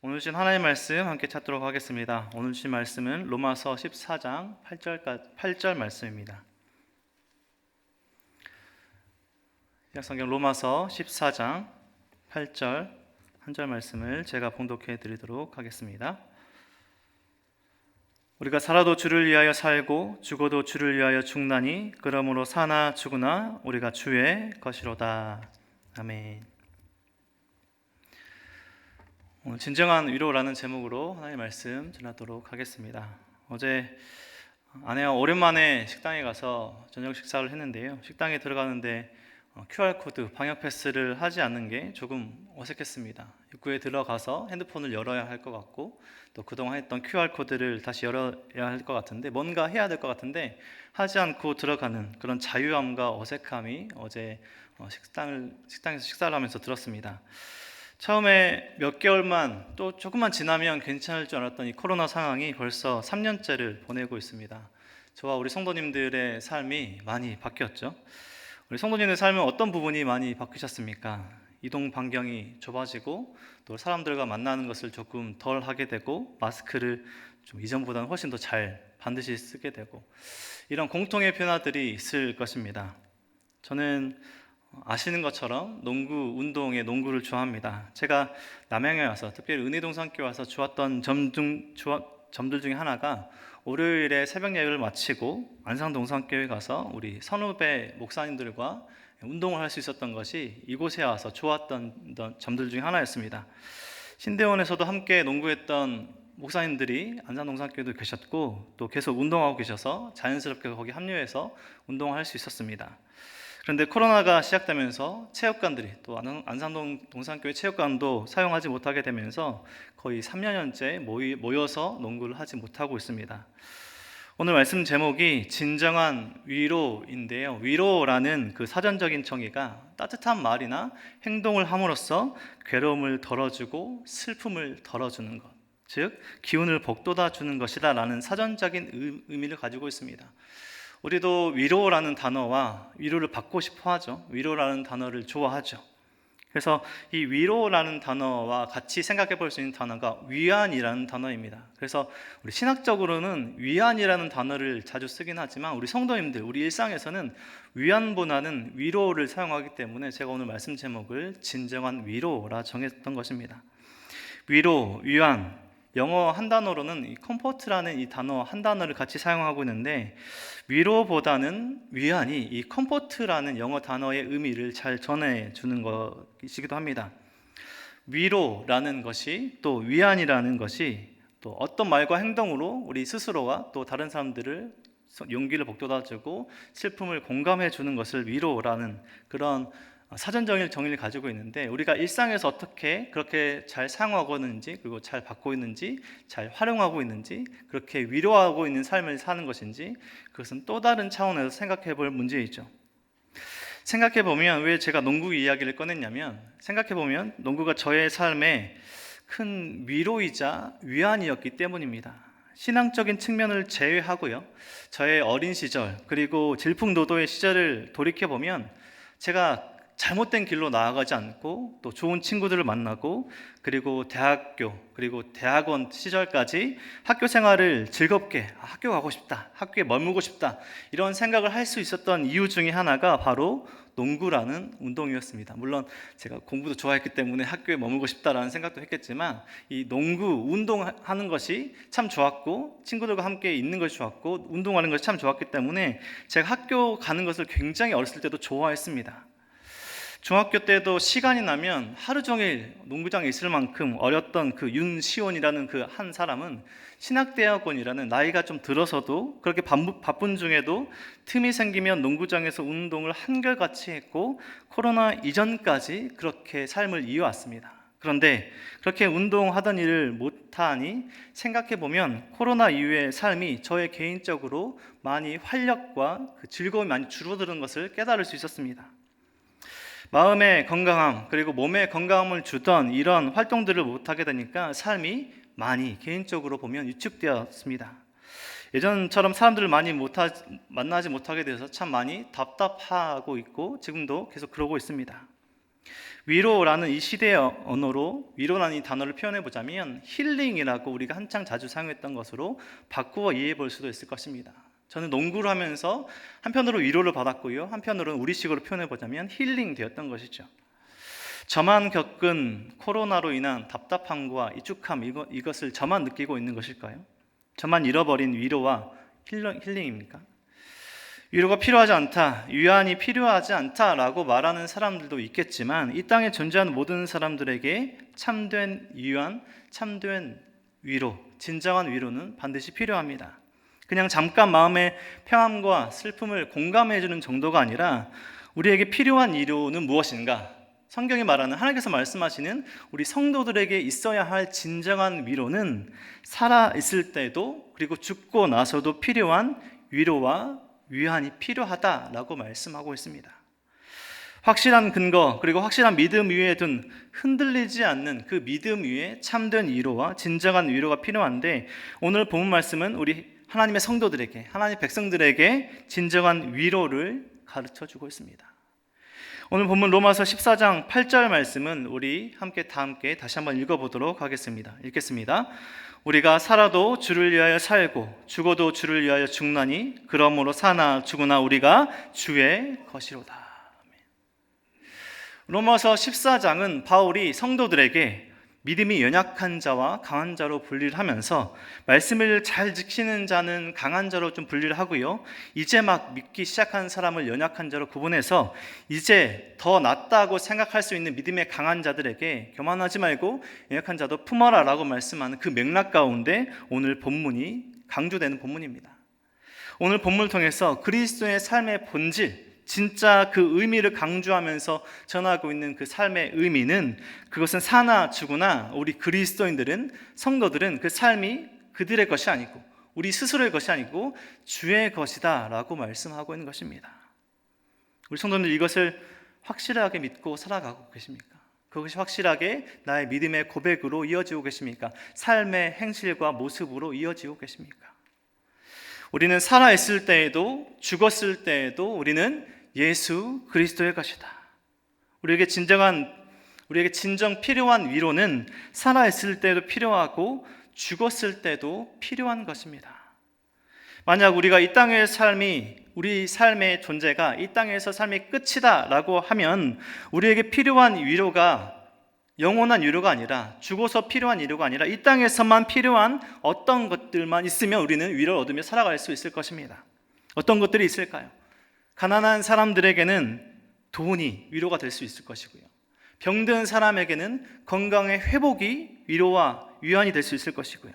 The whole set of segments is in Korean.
오늘 주신 하나님의 말씀 함께 찾도록 하겠습니다. 오늘 주신 말씀은 로마서 14장 8절 말씀입니다. 성경 로마서 14장 8절 한 절 말씀을 제가 봉독해 드리도록 하겠습니다. 우리가 살아도 주를 위하여 살고 죽어도 주를 위하여 죽나니 그러므로 사나 죽으나 우리가 주의 것이로다. 아멘. 오늘 진정한 위로라는 제목으로 하나님의 말씀 전하도록 하겠습니다. 어제 아내와 오랜만에 식당에 가서 저녁 식사를 했는데요. 식당에 들어가는데 QR코드 방역 패스를 하지 않는 게 조금 어색했습니다. 입구에 들어가서 핸드폰을 열어야 할 것 같고 또 그동안 했던 QR코드를 다시 열어야 할 것 같은데 뭔가 해야 될 것 같은데 하지 않고 들어가는 그런 자유함과 어색함이 어제 식당에서 식사를 하면서 들었습니다. 처음에 몇 개월만 또 조금만 지나면 괜찮을 줄 알았던 이 코로나 상황이 벌써 3년째를 보내고 있습니다. 저와 우리 성도님들의 삶이 많이 바뀌었죠. 우리 성도님의 삶은 어떤 부분이 많이 바뀌셨습니까? 이동 반경이 좁아지고 또 사람들과 만나는 것을 조금 덜 하게 되고 마스크를 좀 이전보다는 훨씬 더 잘 반드시 쓰게 되고 이런 공통의 변화들이 있을 것입니다. 저는 아시는 것처럼 농구, 운동에 농구를 좋아합니다. 제가 남양에 와서 특별히 은혜동산교회 와서 좋았던 점들 중에 하나가 월요일에 새벽 예배를 마치고 안산동산교회 가서 우리 선후배 목사님들과 운동을 할 수 있었던 것이 이곳에 와서 좋았던 점들 중에 하나였습니다. 신대원에서도 함께 농구했던 목사님들이 안산동산교회도 계셨고 또 계속 운동하고 계셔서 자연스럽게 거기 합류해서 운동을 할 수 있었습니다. 그런데 코로나가 시작되면서 체육관들이 또 안산동 동산교회 체육관도 사용하지 못하게 되면서 거의 3년째 모여서 농구를 하지 못하고 있습니다. 오늘 말씀 제목이 진정한 위로인데요. 위로라는 그 사전적인 정의가 따뜻한 말이나 행동을 함으로써 괴로움을 덜어주고 슬픔을 덜어주는 것, 즉 기운을 북돋아주는 것이다 라는 사전적인 의미를 가지고 있습니다. 우리도 위로라는 단어와 위로를 받고 싶어 하죠. 위로라는 단어를 좋아하죠. 그래서 이 위로라는 단어와 같이 생각해 볼 수 있는 단어가 위안이라는 단어입니다. 그래서 우리 신학적으로는 위안이라는 단어를 자주 쓰긴 하지만 우리 성도님들, 우리 일상에서는 위안보다는 위로를 사용하기 때문에 제가 오늘 말씀 제목을 진정한 위로라 정했던 것입니다. 위로, 위안, 영어 한 단어로는 이 컴포트라는 이 단어 한 단어를 같이 사용하고 있는데 위로보다는 위안이 이 컴포트라는 영어 단어의 의미를 잘 전해주는 것이기도 합니다. 위로라는 것이 또 위안이라는 것이 또 어떤 말과 행동으로 우리 스스로와 또 다른 사람들을 용기를 북돋아주고 슬픔을 공감해 주는 것을 위로라는 그런 정의를 가지고 있는데 우리가 일상에서 어떻게 그렇게 잘 사용하고 있는지 그리고 잘 받고 있는지 잘 활용하고 있는지 그렇게 위로하고 있는 삶을 사는 것인지 그것은 또 다른 차원에서 생각해 볼 문제이죠. 생각해 보면 왜 제가 농구 이야기를 꺼냈냐면 생각해 보면 농구가 저의 삶에 큰 위로이자 위안이었기 때문입니다. 신앙적인 측면을 제외하고요. 저의 어린 시절 그리고 질풍노도의 시절을 돌이켜 보면 제가 잘못된 길로 나아가지 않고 또 좋은 친구들을 만나고 그리고 대학교 그리고 대학원 시절까지 학교 생활을 즐겁게 학교 가고 싶다, 학교에 머물고 싶다 이런 생각을 할 수 있었던 이유 중에 하나가 바로 농구라는 운동이었습니다. 물론 제가 공부도 좋아했기 때문에 학교에 머물고 싶다라는 생각도 했겠지만 이 농구, 운동하는 것이 참 좋았고 친구들과 함께 있는 것이 좋았고 운동하는 것이 참 좋았기 때문에 제가 학교 가는 것을 굉장히 어렸을 때도 좋아했습니다. 중학교 때도 시간이 나면 하루 종일 농구장에 있을 만큼 어렸던 그 윤시온이라는 그 한 사람은 신학대학원이라는 나이가 좀 들어서도 그렇게 바쁜 중에도 틈이 생기면 농구장에서 운동을 한결같이 했고 코로나 이전까지 그렇게 삶을 이어왔습니다. 그런데 그렇게 운동하던 일을 못하니 생각해보면 코로나 이후의 삶이 저의 개인적으로 많이 활력과 그 즐거움이 많이 줄어드는 것을 깨달을 수 있었습니다. 마음의 건강함 그리고 몸의 건강함을 주던 이런 활동들을 못하게 되니까 삶이 많이 개인적으로 보면 위축되었습니다. 예전처럼 사람들을 많이 만나지 못하게 돼서 참 많이 답답하고 있고 지금도 계속 그러고 있습니다. 위로라는 이 시대의 언어로 위로라는 이 단어를 표현해 보자면 힐링이라고 우리가 한창 자주 사용했던 것으로 바꾸어 이해해 볼 수도 있을 것입니다. 저는 농구를 하면서 한편으로 위로를 받았고요, 한편으로는 우리식으로 표현해 보자면 힐링 되었던 것이죠. 저만 겪은 코로나로 인한 답답함과 이죽함, 이것을 저만 느끼고 있는 것일까요? 저만 잃어버린 위로와 힐링입니까? 위로가 필요하지 않다, 위안이 필요하지 않다라고 말하는 사람들도 있겠지만 이 땅에 존재하는 모든 사람들에게 참된 위안, 참된 위로, 진정한 위로는 반드시 필요합니다. 그냥 잠깐 마음의 평안과 슬픔을 공감해 주는 정도가 아니라 우리에게 필요한 위로는 무엇인가? 성경이 말하는, 하나님께서 말씀하시는 우리 성도들에게 있어야 할 진정한 위로는 살아있을 때도 그리고 죽고 나서도 필요한 위로와 위안이 필요하다라고 말씀하고 있습니다. 확실한 근거 그리고 확실한 믿음 위에 둔 흔들리지 않는 그 믿음 위에 참된 위로와 진정한 위로가 필요한데, 오늘 본문 말씀은 우리 하나님의 성도들에게, 하나님의 백성들에게 진정한 위로를 가르쳐주고 있습니다. 오늘 본문 로마서 14장 8절 말씀은 우리 다 함께 다시 한번 읽어보도록 하겠습니다. 읽겠습니다. 우리가 살아도 주를 위하여 살고 죽어도 주를 위하여 죽나니 그러므로 사나 죽으나 우리가 주의 것이로다. 로마서 14장은 바울이 성도들에게 믿음이 연약한 자와 강한 자로 분리를 하면서 말씀을 잘 지키는 자는 강한 자로 좀 분리를 하고요, 이제 막 믿기 시작한 사람을 연약한 자로 구분해서 이제 더 낫다고 생각할 수 있는 믿음의 강한 자들에게 교만하지 말고 연약한 자도 품어라 라고 말씀하는 그 맥락 가운데 오늘 본문이 강조되는 본문입니다. 오늘 본문을 통해서 그리스도의 삶의 본질, 진짜 그 의미를 강조하면서 전하고 있는 그 삶의 의미는, 그것은 사나 죽으나 우리 그리스도인들은, 성도들은 그 삶이 그들의 것이 아니고 우리 스스로의 것이 아니고 주의 것이다 라고 말씀하고 있는 것입니다. 우리 성도들 이것을 확실하게 믿고 살아가고 계십니까? 그것이 확실하게 나의 믿음의 고백으로 이어지고 계십니까? 삶의 행실과 모습으로 이어지고 계십니까? 우리는 살아있을 때에도 죽었을 때에도 우리는 예수 그리스도의 것이다. 우리에게 진정 필요한 위로는 살아있을 때도 필요하고 죽었을 때도 필요한 것입니다. 만약 우리가 이 땅의 삶이, 우리 삶의 존재가 이 땅에서 삶이 끝이다 라고 하면 우리에게 필요한 위로가 영원한 위로가 아니라, 죽어서 필요한 위로가 아니라 이 땅에서만 필요한 어떤 것들만 있으면 우리는 위로를 얻으며 살아갈 수 있을 것입니다. 어떤 것들이 있을까요? 가난한 사람들에게는 돈이 위로가 될 수 있을 것이고요, 병든 사람에게는 건강의 회복이 위로와 위안이 될 수 있을 것이고요,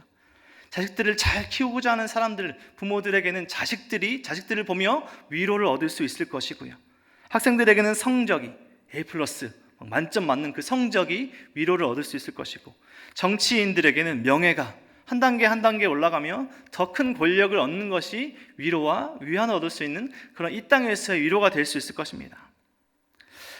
자식들을 잘 키우고자 하는 사람들, 부모들에게는 자식들을 보며 위로를 얻을 수 있을 것이고요, 학생들에게는 성적이 A+, 만점 맞는 그 성적이 위로를 얻을 수 있을 것이고, 정치인들에게는 명예가 한 단계 올라가며 더 큰 권력을 얻는 것이 위로와 위안을 얻을 수 있는 그런 이 땅에서의 위로가 될 수 있을 것입니다.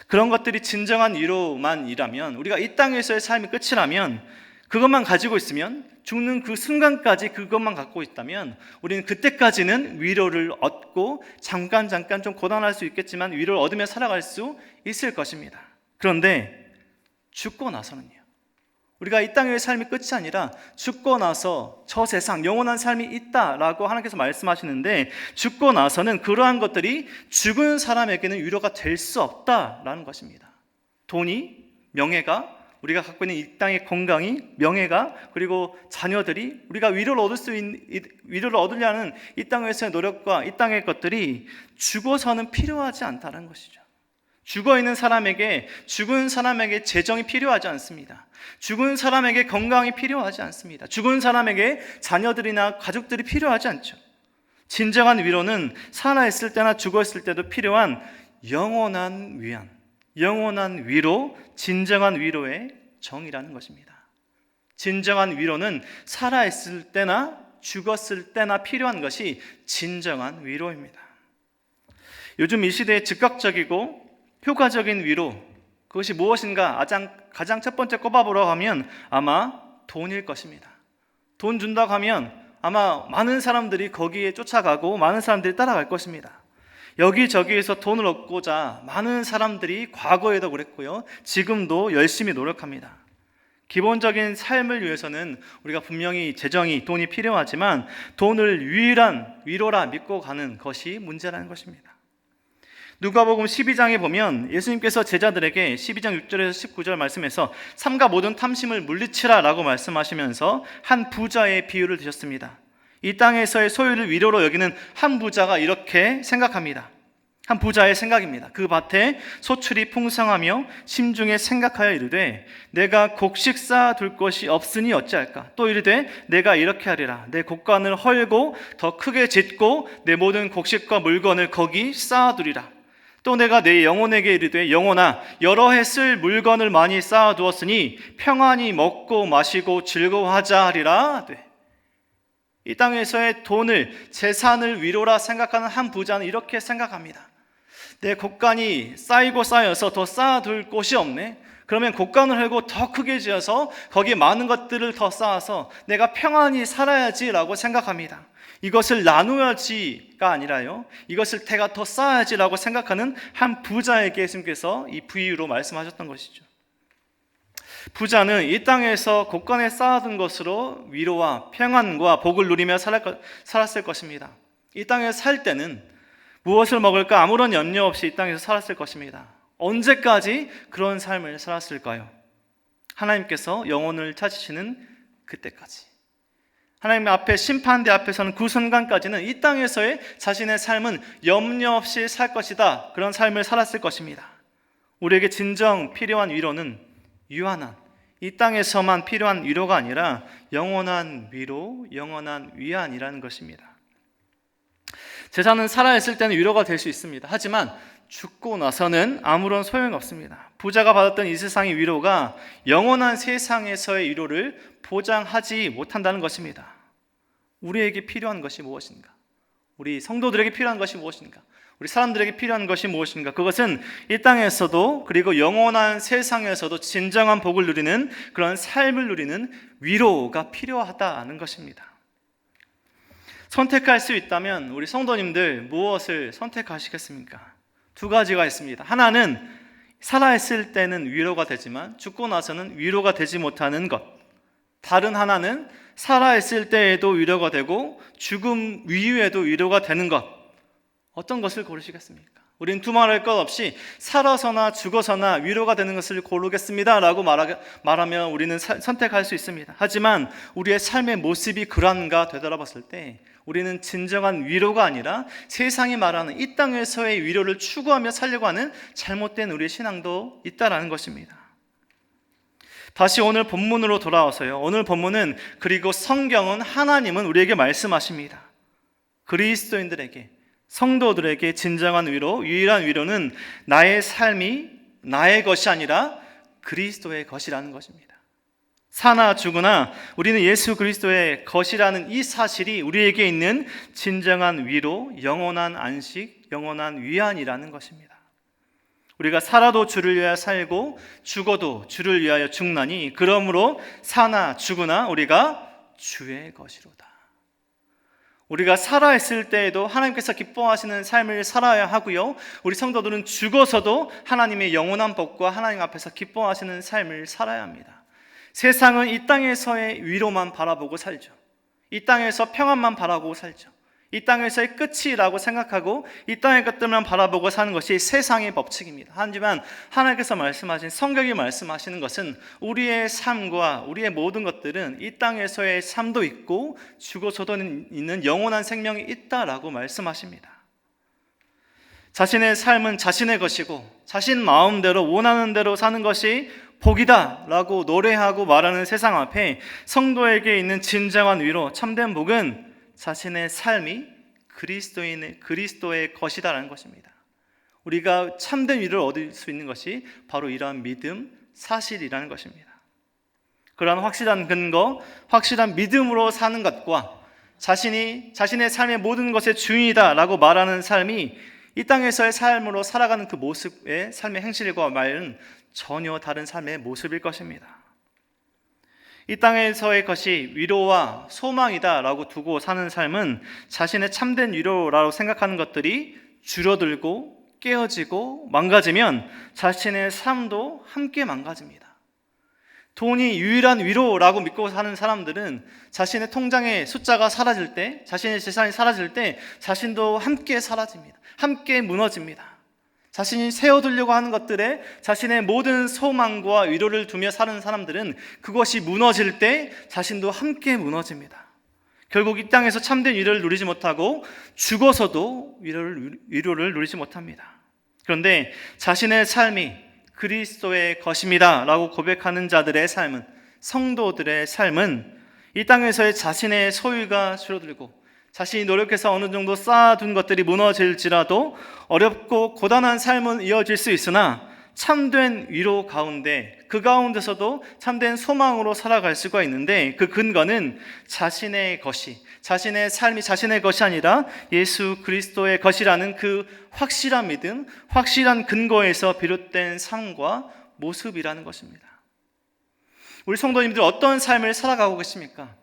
그런 것들이 진정한 위로만이라면, 우리가 이 땅에서의 삶이 끝이라면, 그것만 가지고 있으면, 죽는 그 순간까지 그것만 갖고 있다면 우리는 그때까지는 위로를 얻고 잠깐 좀 고단할 수 있겠지만 위로를 얻으며 살아갈 수 있을 것입니다. 그런데 죽고 나서는요, 우리가 이 땅의 삶이 끝이 아니라 죽고 나서 저 세상 영원한 삶이 있다라고 하나님께서 말씀하시는데, 죽고 나서는 그러한 것들이 죽은 사람에게는 위로가 될 수 없다라는 것입니다. 돈이, 명예가, 우리가 갖고 있는 이 땅의 건강이, 명예가, 그리고 자녀들이, 우리가 위로를 얻으려는 이 땅에서의 노력과 이 땅의 것들이 죽어서는 필요하지 않다는 것이죠. 죽어있는 사람에게, 죽은 사람에게 재정이 필요하지 않습니다. 죽은 사람에게 건강이 필요하지 않습니다. 죽은 사람에게 자녀들이나 가족들이 필요하지 않죠. 진정한 위로는 살아있을 때나 죽어있을 때도 필요한 영원한 위안, 영원한 위로, 진정한 위로의 정의라는 것입니다. 진정한 위로는 살아있을 때나 죽었을 때나 필요한 것이 진정한 위로입니다. 요즘 이 시대의 즉각적이고 효과적인 위로, 그것이 무엇인가 가장 첫 번째 꼽아보라고 하면 아마 돈일 것입니다. 돈 준다고 하면 아마 많은 사람들이 거기에 쫓아가고 많은 사람들이 따라갈 것입니다. 여기저기에서 돈을 얻고자 많은 사람들이 과거에도 그랬고요, 지금도 열심히 노력합니다. 기본적인 삶을 위해서는 우리가 분명히 재정이, 돈이 필요하지만 돈을 유일한 위로라 믿고 가는 것이 문제라는 것입니다. 누가복음 12장에 보면 예수님께서 제자들에게 12장 6절에서 19절 말씀에서 삼가 모든 탐심을 물리치라 라고 말씀하시면서 한 부자의 비유를 드셨습니다. 이 땅에서의 소유를 위로로 여기는 한 부자가 이렇게 생각합니다. 한 부자의 생각입니다. 그 밭에 소출이 풍성하며 심중에 생각하여 이르되 내가 곡식 쌓아둘 것이 없으니 어찌할까? 또 이르되 내가 이렇게 하리라. 내 곡간을 헐고 더 크게 짓고 내 모든 곡식과 물건을 거기 쌓아두리라. 또 내가 내 영혼에게 이르되 영혼아, 여러 해 쓸 물건을 많이 쌓아두었으니 평안히 먹고 마시고 즐거워하자 하리라. 이 땅에서의 돈을, 재산을 위로라 생각하는 한 부자는 이렇게 생각합니다. 내 곡간이 쌓이고 쌓여서 더 쌓아둘 곳이 없네. 그러면 곡간을 헐고 더 크게 지어서 거기에 많은 것들을 더 쌓아서 내가 평안히 살아야지 라고 생각합니다. 이것을 나누어야지가 아니라요, 이것을 내가 더 쌓아야지 라고 생각하는 한 부자에게 예수님께서 이 비유로 말씀하셨던 것이죠. 부자는 이 땅에서 곡간에 쌓아둔 것으로 위로와 평안과 복을 누리며 살았을 것입니다. 이 땅에 살 때는 무엇을 먹을까 아무런 염려 없이 이 땅에서 살았을 것입니다. 언제까지 그런 삶을 살았을까요? 하나님께서 영혼을 찾으시는 그때까지. 하나님 앞에 심판대 앞에서는 그 순간까지는 이 땅에서의 자신의 삶은 염려 없이 살 것이다. 그런 삶을 살았을 것입니다. 우리에게 진정 필요한 위로는 유한한, 이 땅에서만 필요한 위로가 아니라 영원한 위로, 영원한 위안이라는 것입니다. 재산은 살아있을 때는 위로가 될 수 있습니다. 하지만 죽고 나서는 아무런 소용이 없습니다. 부자가 받았던 이 세상의 위로가 영원한 세상에서의 위로를 보장하지 못한다는 것입니다. 우리에게 필요한 것이 무엇인가? 우리 성도들에게 필요한 것이 무엇인가? 우리 사람들에게 필요한 것이 무엇인가? 그것은 이 땅에서도 그리고 영원한 세상에서도 진정한 복을 누리는, 그런 삶을 누리는 위로가 필요하다는 것입니다. 선택할 수 있다면 우리 성도님들 무엇을 선택하시겠습니까? 두 가지가 있습니다. 하나는 살아있을 때는 위로가 되지만 죽고 나서는 위로가 되지 못하는 것. 다른 하나는 살아있을 때에도 위로가 되고 죽음 이후에도 위로가 되는 것. 어떤 것을 고르시겠습니까? 우리는 두말할 것 없이 살아서나 죽어서나 위로가 되는 것을 고르겠습니다 라고 말하면 우리는 선택할 수 있습니다. 하지만 우리의 삶의 모습이 그런가 되돌아봤을 때 우리는 진정한 위로가 아니라 세상이 말하는 이 땅에서의 위로를 추구하며 살려고 하는 잘못된 우리의 신앙도 있다라는 것입니다. 다시 오늘 본문으로 돌아와서요, 오늘 본문은, 그리고 성경은, 하나님은 우리에게 말씀하십니다. 그리스도인들에게, 성도들에게 진정한 위로, 유일한 위로는 나의 삶이 나의 것이 아니라 그리스도의 것이라는 것입니다. 사나 죽으나 우리는 예수 그리스도의 것이라는 이 사실이 우리에게 있는 진정한 위로, 영원한 안식, 영원한 위안이라는 것입니다. 우리가 살아도 주를 위하여 살고 죽어도 주를 위하여 죽나니 그러므로 사나 죽으나 우리가 주의 것이로다. 우리가 살아있을 때에도 하나님께서 기뻐하시는 삶을 살아야 하고요, 우리 성도들은 죽어서도 하나님의 영원한 복과 하나님 앞에서 기뻐하시는 삶을 살아야 합니다. 세상은 이 땅에서의 위로만 바라보고 살죠. 이 땅에서 평안만 바라보고 살죠. 이 땅에서의 끝이라고 생각하고 이 땅의 것들만 바라보고 사는 것이 세상의 법칙입니다. 하지만 하나님께서 말씀하신, 성경이 말씀하시는 것은 우리의 삶과 우리의 모든 것들은 이 땅에서의 삶도 있고 죽어서도 있는 영원한 생명이 있다라고 말씀하십니다. 자신의 삶은 자신의 것이고 자신 마음대로 원하는 대로 사는 것이 복이다 라고 노래하고 말하는 세상 앞에 성도에게 있는 진정한 위로, 참된 복은 자신의 삶이 그리스도의 것이다라는 것입니다. 우리가 참된 위로를 얻을 수 있는 것이 바로 이러한 믿음, 사실이라는 것입니다. 그러한 확실한 근거, 확실한 믿음으로 사는 것과 자신의 삶의 모든 것의 주인이다라고 말하는 삶이 이 땅에서의 삶으로 살아가는 그 모습의 삶의 행실과 말은 전혀 다른 삶의 모습일 것입니다. 이 땅에서의 것이 위로와 소망이다 라고 두고 사는 삶은 자신의 참된 위로라고 생각하는 것들이 줄어들고 깨어지고 망가지면 자신의 삶도 함께 망가집니다. 돈이 유일한 위로라고 믿고 사는 사람들은 자신의 통장의 숫자가 사라질 때, 자신의 재산이 사라질 때 자신도 함께 사라집니다. 함께 무너집니다. 자신이 세워두려고 하는 것들에 자신의 모든 소망과 위로를 두며 사는 사람들은 그것이 무너질 때 자신도 함께 무너집니다. 결국 이 땅에서 참된 위로를 누리지 못하고 죽어서도 위로를 누리지 못합니다. 그런데 자신의 삶이 그리스도의 것입니다 라고 고백하는 자들의 삶은, 성도들의 삶은 이 땅에서의 자신의 소유가 줄어들고 자신이 노력해서 어느 정도 쌓아둔 것들이 무너질지라도 어렵고 고단한 삶은 이어질 수 있으나 참된 위로 가운데, 그 가운데서도 참된 소망으로 살아갈 수가 있는데, 그 근거는 자신의 것이, 자신의 삶이 자신의 것이 아니라 예수 그리스도의 것이라는 그 확실한 믿음, 확실한 근거에서 비롯된 삶과 모습이라는 것입니다. 우리 성도님들 어떤 삶을 살아가고 계십니까?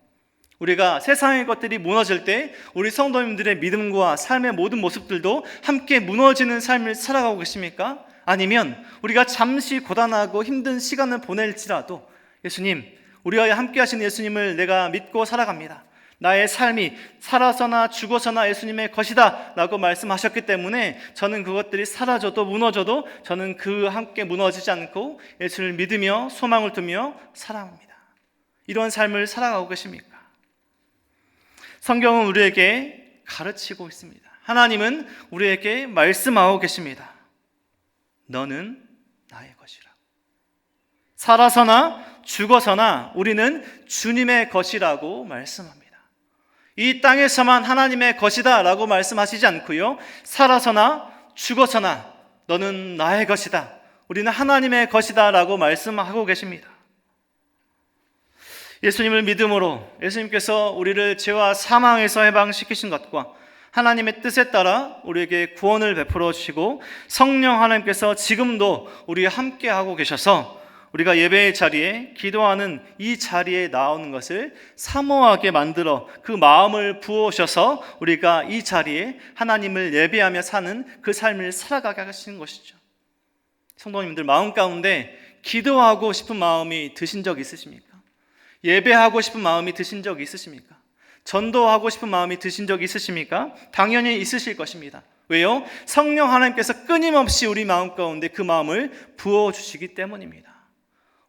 우리가 세상의 것들이 무너질 때 우리 성도님들의 믿음과 삶의 모든 모습들도 함께 무너지는 삶을 살아가고 계십니까? 아니면 우리가 잠시 고단하고 힘든 시간을 보낼지라도 예수님, 우리와 함께 하신 예수님을 내가 믿고 살아갑니다. 나의 삶이 살아서나 죽어서나 예수님의 것이다 라고 말씀하셨기 때문에 저는 그것들이 사라져도 무너져도 저는 그 함께 무너지지 않고 예수를 믿으며 소망을 두며 살아갑니다. 이런 삶을 살아가고 계십니까? 성경은 우리에게 가르치고 있습니다. 하나님은 우리에게 말씀하고 계십니다. 너는 나의 것이라. 살아서나 죽어서나 우리는 주님의 것이라고 말씀합니다. 이 땅에서만 하나님의 것이다 라고 말씀하시지 않고요, 살아서나 죽어서나 너는 나의 것이다, 우리는 하나님의 것이다 라고 말씀하고 계십니다. 예수님을 믿음으로 예수님께서 우리를 죄와 사망에서 해방시키신 것과 하나님의 뜻에 따라 우리에게 구원을 베풀어 주시고 성령 하나님께서 지금도 우리와 함께하고 계셔서 우리가 예배의 자리에, 기도하는 이 자리에 나오는 것을 사모하게 만들어 그 마음을 부어오셔서 우리가 이 자리에 하나님을 예배하며 사는 그 삶을 살아가게 하시는 것이죠. 성도님들, 마음 가운데 기도하고 싶은 마음이 드신 적 있으십니까? 예배하고 싶은 마음이 드신 적 있으십니까? 전도하고 싶은 마음이 드신 적 있으십니까? 당연히 있으실 것입니다. 왜요? 성령 하나님께서 끊임없이 우리 마음 가운데 그 마음을 부어주시기 때문입니다.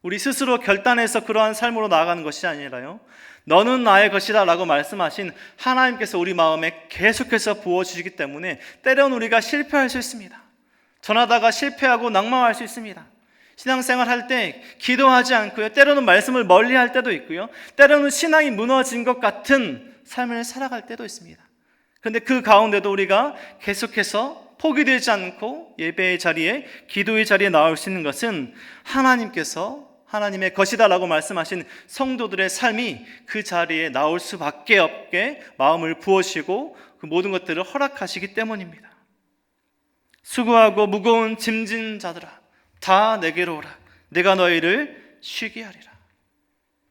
우리 스스로 결단해서 그러한 삶으로 나아가는 것이 아니라요, 너는 나의 것이다 라고 말씀하신 하나님께서 우리 마음에 계속해서 부어주시기 때문에 때로는 우리가 실패할 수 있습니다. 전하다가 실패하고 낙망할 수 있습니다. 신앙생활 할 때 기도하지 않고요, 때로는 말씀을 멀리할 때도 있고요, 때로는 신앙이 무너진 것 같은 삶을 살아갈 때도 있습니다. 그런데 그 가운데도 우리가 계속해서 포기되지 않고 예배의 자리에, 기도의 자리에 나올 수 있는 것은 하나님께서 하나님의 것이다 라고 말씀하신 성도들의 삶이 그 자리에 나올 수밖에 없게 마음을 부으시고 그 모든 것들을 허락하시기 때문입니다. 수고하고 무거운 짐진 자들아 다 내게로 오라, 내가 너희를 쉬게 하리라.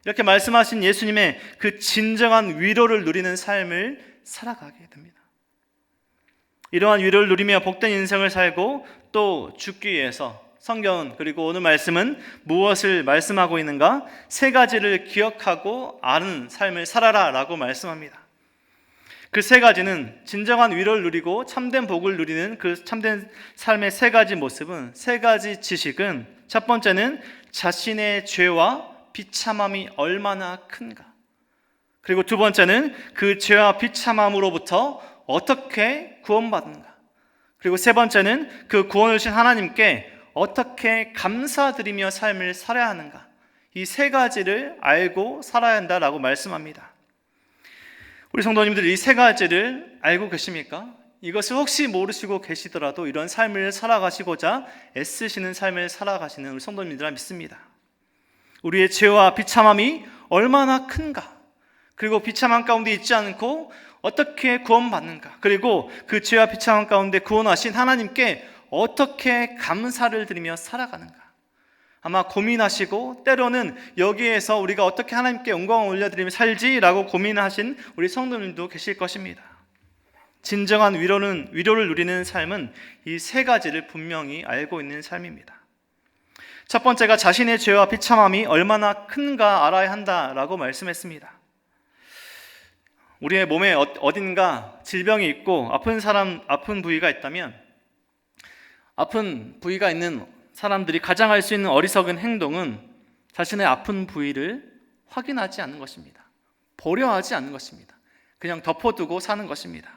이렇게 말씀하신 예수님의 그 진정한 위로를 누리는 삶을 살아가게 됩니다. 이러한 위로를 누리며 복된 인생을 살고 또 죽기 위해서 성경은, 그리고 오늘 말씀은 무엇을 말씀하고 있는가? 세 가지를 기억하고 아는 삶을 살아라 라고 말씀합니다. 그 세 가지는, 진정한 위로를 누리고 참된 복을 누리는 그 참된 삶의 세 가지 모습은, 세 가지 지식은, 첫 번째는 자신의 죄와 비참함이 얼마나 큰가, 그리고 두 번째는 그 죄와 비참함으로부터 어떻게 구원받는가, 그리고 세 번째는 그 구원을 주신 하나님께 어떻게 감사드리며 삶을 살아야 하는가, 이 세 가지를 알고 살아야 한다라고 말씀합니다. 우리 성도님들, 이 세 가지를 알고 계십니까? 이것을 혹시 모르시고 계시더라도 이런 삶을 살아가시고자 애쓰시는 삶을 살아가시는 우리 성도님들아 믿습니다. 우리의 죄와 비참함이 얼마나 큰가, 그리고 비참함 가운데 있지 않고 어떻게 구원받는가, 그리고 그 죄와 비참함 가운데 구원하신 하나님께 어떻게 감사를 드리며 살아가는가, 아마 고민하시고 때로는 여기에서 우리가 어떻게 하나님께 영광을 올려드리며 살지라고 고민하신 우리 성도님도 계실 것입니다. 진정한 위로를 누리는 삶은 이 세 가지를 분명히 알고 있는 삶입니다. 첫 번째가 자신의 죄와 비참함이 얼마나 큰가 알아야 한다라고 말씀했습니다. 우리의 몸에 어딘가 질병이 있고 아픈 부위가 있다면, 아픈 부위가 있는 사람들이 가장 할 수 있는 어리석은 행동은 자신의 아픈 부위를 확인하지 않는 것입니다. 보려하지 않는 것입니다. 그냥 덮어두고 사는 것입니다.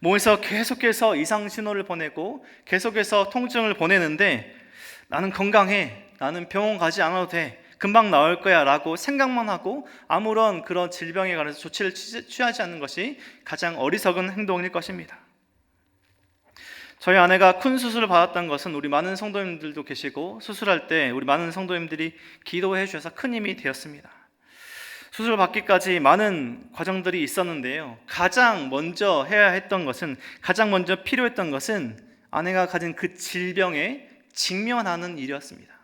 몸에서 계속해서 이상 신호를 보내고 계속해서 통증을 보내는데, 나는 건강해, 나는 병원 가지 않아도 돼, 금방 나을 거야 라고 생각만 하고 아무런 그런 질병에 관해서 조치를 취하지 않는 것이 가장 어리석은 행동일 것입니다. 저희 아내가 큰 수술을 받았던 것은 우리 많은 성도님들도 계시고, 수술할 때 우리 많은 성도님들이 기도해 주셔서 큰 힘이 되었습니다. 수술을 받기까지 많은 과정들이 있었는데요, 가장 먼저 해야 했던 것은, 가장 먼저 필요했던 것은 아내가 가진 그 질병에 직면하는 일이었습니다.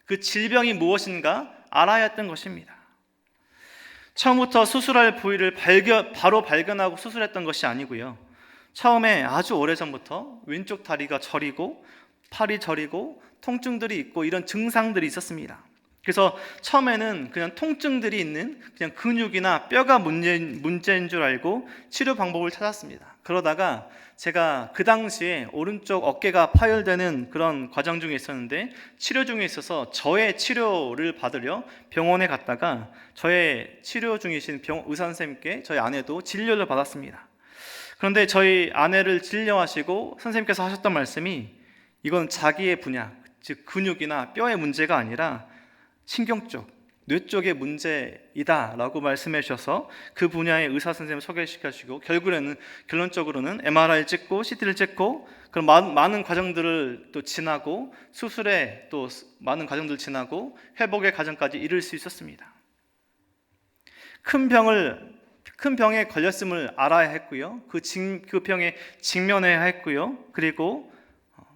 그 질병이 무엇인가 알아야 했던 것입니다. 처음부터 수술할 부위를 바로 발견하고 수술했던 것이 아니고요, 처음에 아주 오래전부터 왼쪽 다리가 저리고 팔이 저리고 통증들이 있고 이런 증상들이 있었습니다. 그래서 처음에는 그냥 통증들이 있는 그냥 근육이나 뼈가 문제인 줄 알고 치료 방법을 찾았습니다. 그러다가 제가 그 당시에 오른쪽 어깨가 파열되는 그런 과정 중에 있었는데, 치료 중에 있어서 저의 치료를 받으려 병원에 갔다가 저의 치료 중이신 의사 선생님께 저희 아내도 진료를 받았습니다. 그런데 저희 아내를 진료하시고 선생님께서 하셨던 말씀이, 이건 자기의 분야, 즉 근육이나 뼈의 문제가 아니라 신경 쪽, 뇌 쪽의 문제이다 라고 말씀해 주셔서 그 분야의 의사 선생님을 소개시켜 주시고, 결론적으로는 MRI 찍고 CT를 찍고 그런 많은 과정들을 또 지나고, 수술에 또 많은 과정들을 지나고 회복의 과정까지 이룰 수 있었습니다. 큰 병에 걸렸음을 알아야 했고요, 그 병에 직면해야 했고요, 그리고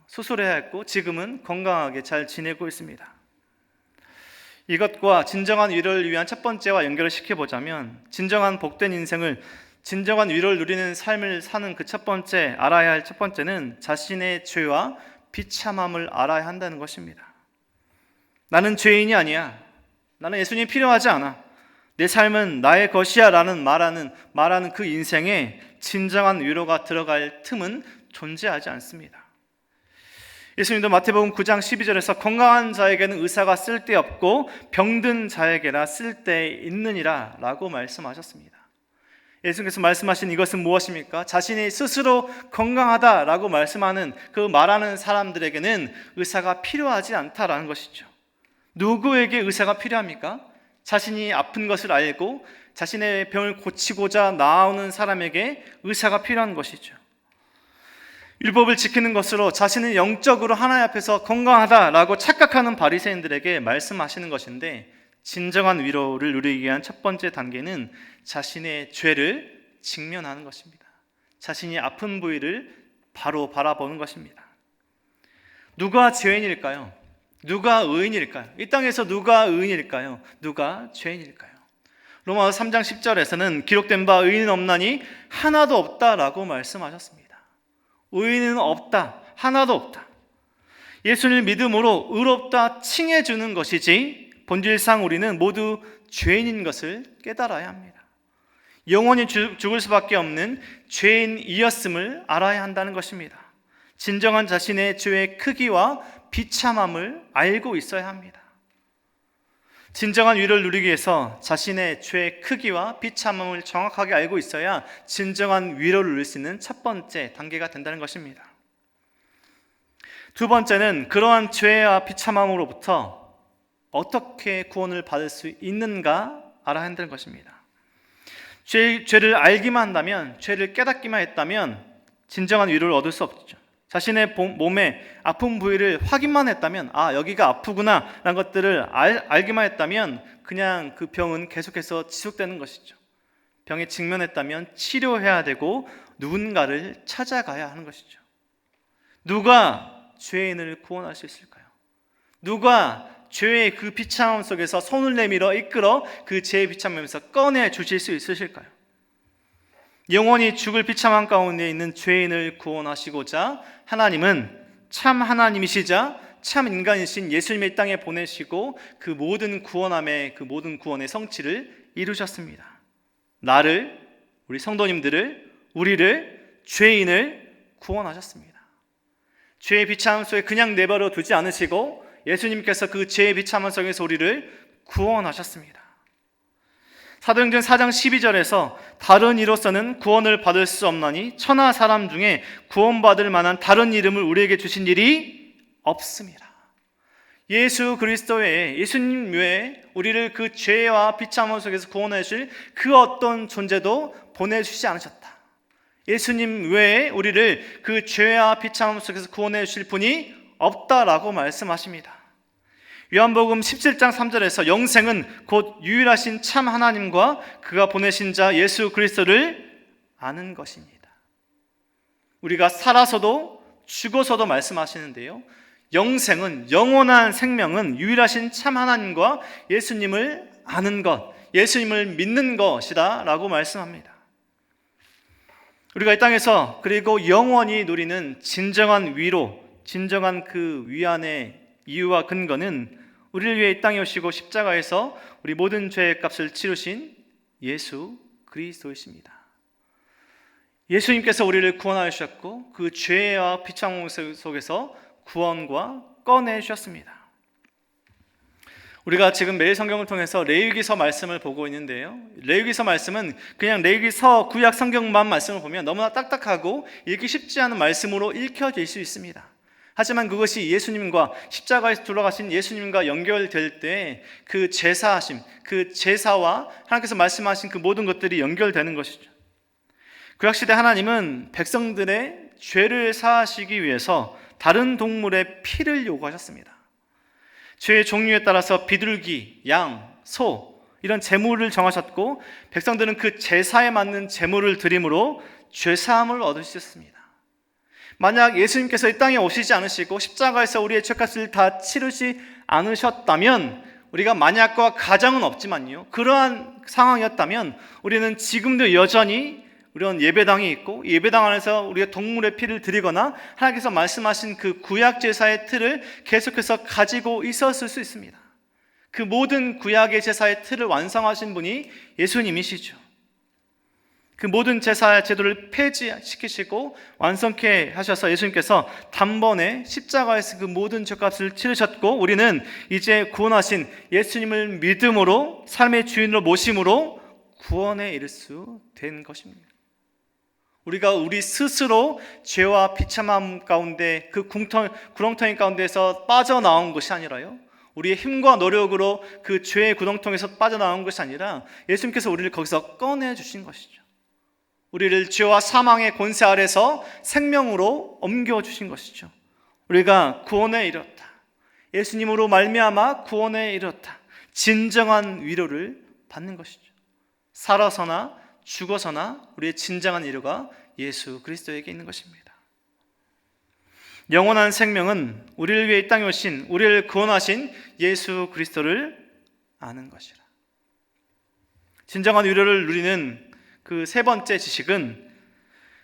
수술해야 했고, 지금은 건강하게 잘 지내고 있습니다. 이것과 진정한 위로를 위한 첫 번째와 연결을 시켜보자면, 진정한 복된 인생을, 진정한 위로를 누리는 삶을 사는 그 첫 번째, 알아야 할 첫 번째는 자신의 죄와 비참함을 알아야 한다는 것입니다. 나는 죄인이 아니야, 나는 예수님이 필요하지 않아, 내 삶은 나의 것이야 라는 말하는 그 인생에 진정한 위로가 들어갈 틈은 존재하지 않습니다. 예수님도 마태복음 9장 12절에서 건강한 자에게는 의사가 쓸데없고 병든 자에게나 쓸데있느니라 라고 말씀하셨습니다. 예수님께서 말씀하신 이것은 무엇입니까? 자신이 스스로 건강하다라고 말하는 사람들에게는 의사가 필요하지 않다라는 것이죠. 누구에게 의사가 필요합니까? 자신이 아픈 것을 알고 자신의 병을 고치고자 나오는 사람에게 의사가 필요한 것이죠. 율법을 지키는 것으로 자신은 영적으로 하나님 앞에서 건강하다라고 착각하는 바리새인들에게 말씀하시는 것인데, 진정한 위로를 누리기 위한 첫 번째 단계는 자신의 죄를 직면하는 것입니다. 자신이 아픈 부위를 바로 바라보는 것입니다. 누가 죄인일까요? 누가 의인일까요? 이 땅에서 누가 의인일까요? 누가 죄인일까요? 로마서 3장 10절에서는 기록된 바 의인은 없나니 하나도 없다라고 말씀하셨습니다. 의인은 없다, 하나도 없다. 예수를 믿음으로 의롭다 칭해주는 것이지, 본질상 우리는 모두 죄인인 것을 깨달아야 합니다. 영원히 죽을 수밖에 없는 죄인이었음을 알아야 한다는 것입니다. 진정한 자신의 죄의 크기와 비참함을 알고 있어야 합니다. 진정한 위로를 누리기 위해서 자신의 죄의 크기와 비참함을 정확하게 알고 있어야 진정한 위로를 누릴 수 있는 첫 번째 단계가 된다는 것입니다. 두 번째는 그러한 죄와 비참함으로부터 어떻게 구원을 받을 수 있는가 알아야 한다는 것입니다. 죄를 알기만 한다면, 죄를 깨닫기만 했다면 진정한 위로를 얻을 수 없죠. 자신의 몸의 아픈 부위를 확인만 했다면, 여기가 아프구나 라는 것들을 알기만 했다면 그냥 그 병은 계속해서 지속되는 것이죠. 병에 직면했다면 치료해야 되고 누군가를 찾아가야 하는 것이죠. 누가 죄인을 구원할 수 있을까요? 누가 죄의 그 비참함 속에서 손을 내밀어 이끌어 그 죄의 비참함에서 꺼내 주실 수 있으실까요? 영원히 죽을 비참한 가운데 있는 죄인을 구원하시고자 하나님은 참 하나님이시자 참 인간이신 예수님을 이 땅에 보내시고 그 모든 구원의 성취를 이루셨습니다. 나를, 우리 성도님들을, 우리를, 죄인을 구원하셨습니다. 죄의 비참함 속에 그냥 내버려 두지 않으시고 예수님께서 그 죄의 비참함 속에서 우리를 구원하셨습니다. 사도행전 4장 12절에서 다른 이로서는 구원을 받을 수 없나니 천하 사람 중에 구원받을 만한 다른 이름을 우리에게 주신 일이 없습니다. 예수 그리스도 외에, 예수님 외에 우리를 그 죄와 비참함 속에서 구원해 주실 그 어떤 존재도 보내주시지 않으셨다. 예수님 외에 우리를 그 죄와 비참함 속에서 구원해 주실 분이 없다라고 말씀하십니다. 요한복음 17장 3절에서 영생은 곧 유일하신 참 하나님과 그가 보내신 자 예수 그리스도를 아는 것입니다. 우리가 살아서도 죽어서도 말씀하시는데요, 영생은, 영원한 생명은 유일하신 참 하나님과 예수님을 아는 것, 예수님을 믿는 것이다 라고 말씀합니다. 우리가 이 땅에서 그리고 영원히 누리는 진정한 위로, 진정한 그 위안의 이유와 근거는 우리를 위해 이 땅에 오시고 십자가에서 우리 모든 죄의 값을 치르신 예수 그리스도이십니다. 예수님께서 우리를 구원하여 주셨고 그 죄와 비참함 속에서 구원과 꺼내 주셨습니다. 우리가 지금 매일 성경을 통해서 레위기서 말씀을 보고 있는데요, 레위기서 말씀은 그냥 레위기서 구약 성경만 말씀을 보면 너무나 딱딱하고 읽기 쉽지 않은 말씀으로 읽혀질 수 있습니다. 하지만 그것이 예수님과 십자가에서 돌아가신 예수님과 연결될 때 그 제사하심, 그 제사와 하나님께서 말씀하신 그 모든 것들이 연결되는 것이죠. 구약시대 하나님은 백성들의 죄를 사하시기 위해서 다른 동물의 피를 요구하셨습니다. 죄의 종류에 따라서 비둘기, 양, 소 이런 제물을 정하셨고 백성들은 그 제사에 맞는 제물을 드림으로 죄사함을 얻으셨습니다. 만약 예수님께서 이 땅에 오시지 않으시고 십자가에서 우리의 죄값을 다 치르지 않으셨다면, 우리가 만약과 가정은 없지만요, 그러한 상황이었다면 우리는 지금도 여전히 이런 예배당이 있고 예배당 안에서 우리가 동물의 피를 드리거나 하나님께서 말씀하신 그 구약 제사의 틀을 계속해서 가지고 있었을 수 있습니다. 그 모든 구약의 제사의 틀을 완성하신 분이 예수님이시죠. 그 모든 제사의 제도를 폐지시키시고 완성케 하셔서 예수님께서 단번에 십자가에서 그 모든 죄값을 치르셨고 우리는 이제 구원하신 예수님을 믿음으로 삶의 주인으로 모심으로 구원에 이를 수 된 것입니다. 우리가 우리 스스로 죄와 비참함 가운데 그 구렁텅이 가운데서 빠져나온 것이 아니라요, 우리의 힘과 노력으로 그 죄의 구렁텅이에서 빠져나온 것이 아니라 예수님께서 우리를 거기서 꺼내주신 것이죠. 우리를 죄와 사망의 권세 아래서 생명으로 옮겨주신 것이죠. 우리가 구원에 이르렀다, 예수님으로 말미암아 구원에 이르렀다, 진정한 위로를 받는 것이죠. 살아서나 죽어서나 우리의 진정한 위로가 예수 그리스도에게 있는 것입니다. 영원한 생명은 우리를 위해 이 땅에 오신, 우리를 구원하신 예수 그리스도를 아는 것이라. 진정한 위로를 누리는 그 세 번째 지식은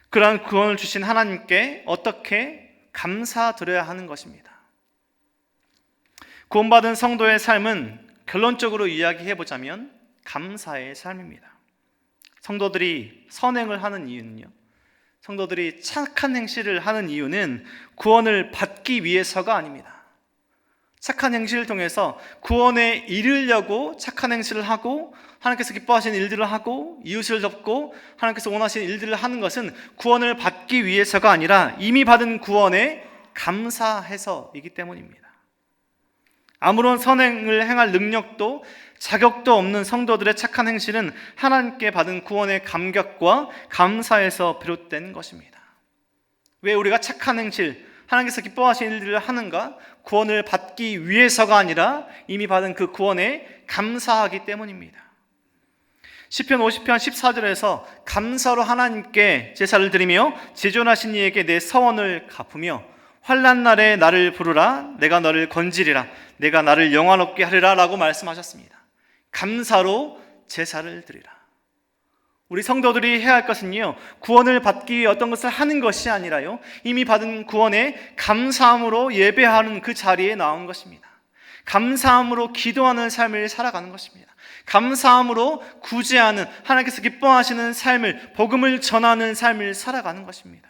그러한 구원을 주신 하나님께 어떻게 감사드려야 하는 것입니다. 구원받은 성도의 삶은 결론적으로 이야기해보자면 감사의 삶입니다. 성도들이 선행을 하는 이유는요, 성도들이 착한 행실을 하는 이유는 구원을 받기 위해서가 아닙니다. 착한 행실을 통해서 구원에 이르려고 착한 행실을 하고 하나님께서 기뻐하시는 일들을 하고 이웃을 돕고 하나님께서 원하시는 일들을 하는 것은 구원을 받기 위해서가 아니라 이미 받은 구원에 감사해서이기 때문입니다. 아무런 선행을 행할 능력도 자격도 없는 성도들의 착한 행실은 하나님께 받은 구원의 감격과 감사에서 비롯된 것입니다. 왜 우리가 착한 행실, 하나님께서 기뻐하시는 일들을 하는가? 구원을 받기 위해서가 아니라 이미 받은 그 구원에 감사하기 때문입니다. 시편 50편 14절에서 감사로 하나님께 제사를 드리며 지존하신 이에게 내 서원을 갚으며 환난 날에 나를 부르라, 내가 너를 건지리라, 내가 나를 영화롭게 하리라 라고 말씀하셨습니다. 감사로 제사를 드리라. 우리 성도들이 해야 할 것은요, 구원을 받기 위해 어떤 것을 하는 것이 아니라요, 이미 받은 구원에 감사함으로 예배하는 그 자리에 나온 것입니다. 감사함으로 기도하는 삶을 살아가는 것입니다. 감사함으로 구제하는, 하나님께서 기뻐하시는 삶을, 복음을 전하는 삶을 살아가는 것입니다.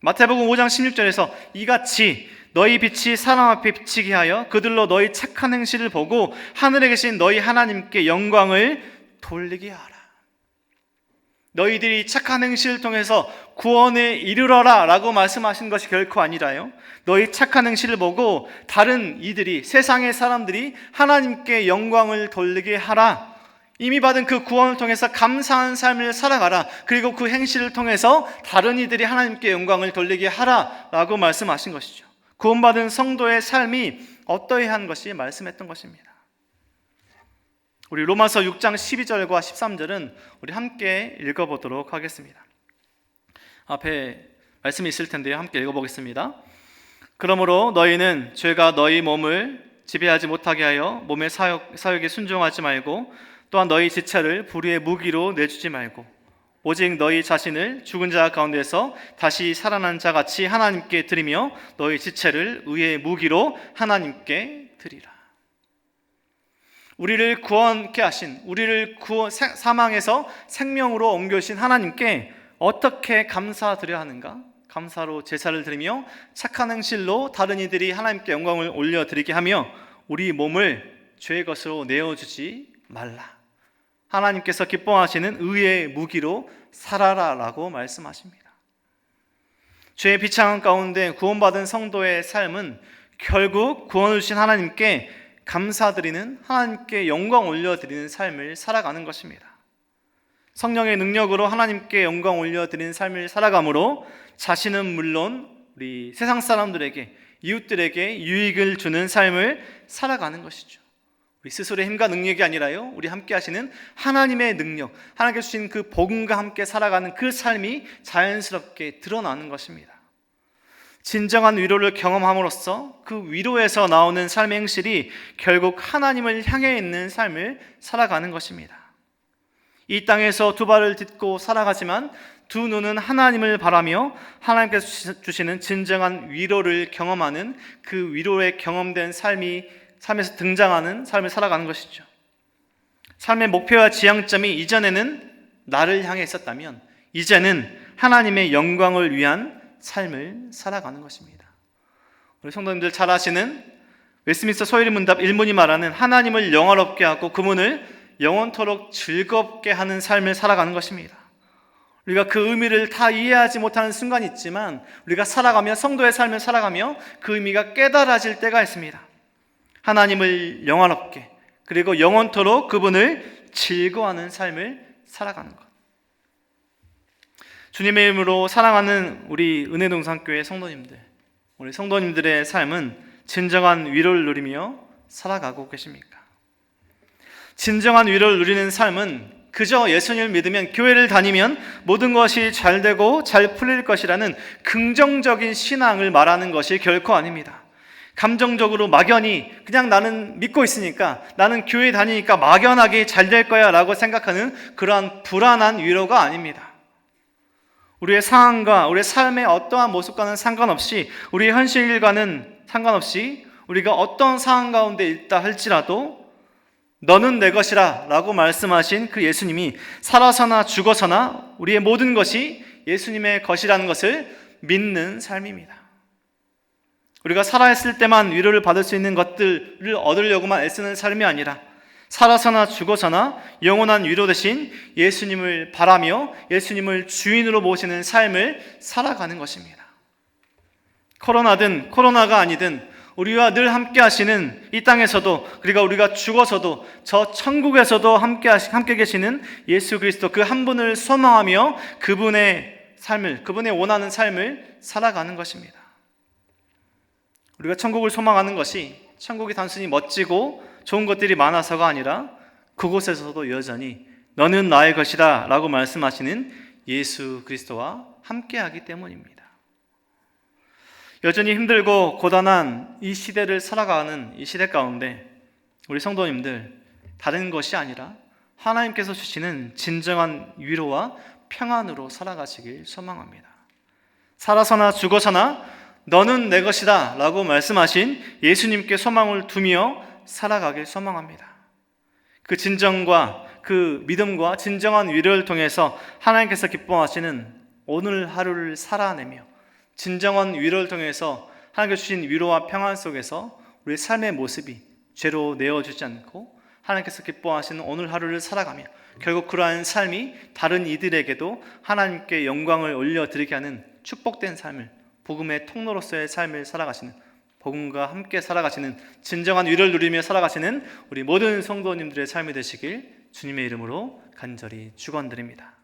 마태복음 5장 16절에서 이같이 너희 빛이 사람 앞에 비치게 하여 그들로 너희 착한 행실을 보고 하늘에 계신 너희 하나님께 영광을 돌리게 하라. 너희들이 착한 행실을 통해서 구원에 이르러라 라고 말씀하신 것이 결코 아니라요, 너희 착한 행실을 보고 다른 이들이, 세상의 사람들이 하나님께 영광을 돌리게 하라. 이미 받은 그 구원을 통해서 감사한 삶을 살아가라. 그리고 그 행실을 통해서 다른 이들이 하나님께 영광을 돌리게 하라 라고 말씀하신 것이죠. 구원받은 성도의 삶이 어떠해야 하는 것이 말씀했던 것입니다. 우리 로마서 6장 12절과 13절은 우리 함께 읽어보도록 하겠습니다. 앞에 말씀이 있을 텐데요, 함께 읽어보겠습니다. 그러므로 너희는 죄가 너희 몸을 지배하지 못하게 하여 몸의 사욕에 순종하지 말고, 또한 너희 지체를 불의의 무기로 내주지 말고, 오직 너희 자신을 죽은 자 가운데서 다시 살아난 자 같이 하나님께 드리며 너희 지체를 의의 무기로 하나님께 드리라. 우리를 구원케 하신, 우리를 사망에서 생명으로 옮겨주신 하나님께 어떻게 감사드려야 하는가? 감사로 제사를 드리며 착한 행실로 다른 이들이 하나님께 영광을 올려드리게 하며 우리 몸을 죄의 것으로 내어주지 말라. 하나님께서 기뻐하시는 의의 무기로 살아라 라고 말씀하십니다. 죄의 비창한 가운데 구원받은 성도의 삶은 결국 구원을 주신 하나님께 감사드리는, 하나님께 영광 올려드리는 삶을 살아가는 것입니다. 성령의 능력으로 하나님께 영광 올려드리는 삶을 살아가므로 자신은 물론 우리 세상 사람들에게, 이웃들에게 유익을 주는 삶을 살아가는 것이죠. 우리 스스로의 힘과 능력이 아니라요, 우리 함께 하시는 하나님의 능력, 하나님께서 주신 그 복음과 함께 살아가는 그 삶이 자연스럽게 드러나는 것입니다. 진정한 위로를 경험함으로써 그 위로에서 나오는 삶의 행실이 결국 하나님을 향해 있는 삶을 살아가는 것입니다. 이 땅에서 두 발을 딛고 살아가지만 두 눈은 하나님을 바라며 하나님께서 주시는 진정한 위로를 경험하는, 그 위로에 경험된 삶에서 등장하는 삶을 살아가는 것이죠. 삶의 목표와 지향점이 이전에는 나를 향해 있었다면 이제는 하나님의 영광을 위한 삶을 살아가는 것입니다. 우리 성도님들 잘 아시는 웨스트민스터 소요리 문답 1문이 말하는 하나님을 영화롭게 하고 그분을 영원토록 즐겁게 하는 삶을 살아가는 것입니다. 우리가 그 의미를 다 이해하지 못하는 순간이 있지만 우리가 살아가며, 성도의 삶을 살아가며 그 의미가 깨달아질 때가 있습니다. 하나님을 영화롭게, 그리고 영원토록 그분을 즐거워하는 삶을 살아가는 것. 주님의 이름으로 사랑하는 우리 은혜동산교회 성도님들, 우리 성도님들의 삶은 진정한 위로를 누리며 살아가고 계십니까? 진정한 위로를 누리는 삶은 그저 예수님을 믿으면, 교회를 다니면 모든 것이 잘 되고 잘 풀릴 것이라는 긍정적인 신앙을 말하는 것이 결코 아닙니다. 감정적으로 막연히 그냥 나는 믿고 있으니까, 나는 교회 다니니까 막연하게 잘 될 거야 라고 생각하는 그러한 불안한 위로가 아닙니다. 우리의 상황과 우리의 삶의 어떠한 모습과는 상관없이, 우리의 현실과는 상관없이 우리가 어떤 상황 가운데 있다 할지라도 너는 내 것이라 라고 말씀하신 그 예수님이 살아서나 죽어서나 우리의 모든 것이 예수님의 것이라는 것을 믿는 삶입니다. 우리가 살아있을 때만 위로를 받을 수 있는 것들을 얻으려고만 애쓰는 삶이 아니라 살아서나 죽어서나 영원한 위로 되신 예수님을 바라며 예수님을 주인으로 모시는 삶을 살아가는 것입니다. 코로나든 코로나가 아니든 우리와 늘 함께 하시는 이 땅에서도, 그리고 우리가 죽어서도 저 천국에서도 함께 계시는 예수 그리스도, 그 한 분을 소망하며 그분의 삶을, 그분의 원하는 삶을 살아가는 것입니다. 우리가 천국을 소망하는 것이 천국이 단순히 멋지고 좋은 것들이 많아서가 아니라 그곳에서도 여전히 너는 나의 것이다 라고 말씀하시는 예수 그리스도와 함께하기 때문입니다. 여전히 힘들고 고단한 이 시대를 살아가는 이 시대 가운데 우리 성도님들, 다른 것이 아니라 하나님께서 주시는 진정한 위로와 평안으로 살아가시길 소망합니다. 살아서나 죽어서나 너는 내 것이다 라고 말씀하신 예수님께 소망을 두며 살아가길 소망합니다. 그 진정과 그 믿음과 진정한 위로를 통해서 하나님께서 기뻐하시는 오늘 하루를 살아내며 진정한 위로를 통해서 하나님께서 주신 위로와 평안 속에서 우리의 삶의 모습이 죄로 내어주지 않고 하나님께서 기뻐하시는 오늘 하루를 살아가며 결국 그러한 삶이 다른 이들에게도 하나님께 영광을 올려드리게 하는 축복된 삶을, 복음의 통로로서의 삶을 살아가시는, 복음과 함께 살아가시는 진정한 위로를 누리며 살아가시는 우리 모든 성도님들의 삶이 되시길 주님의 이름으로 간절히 축원드립니다.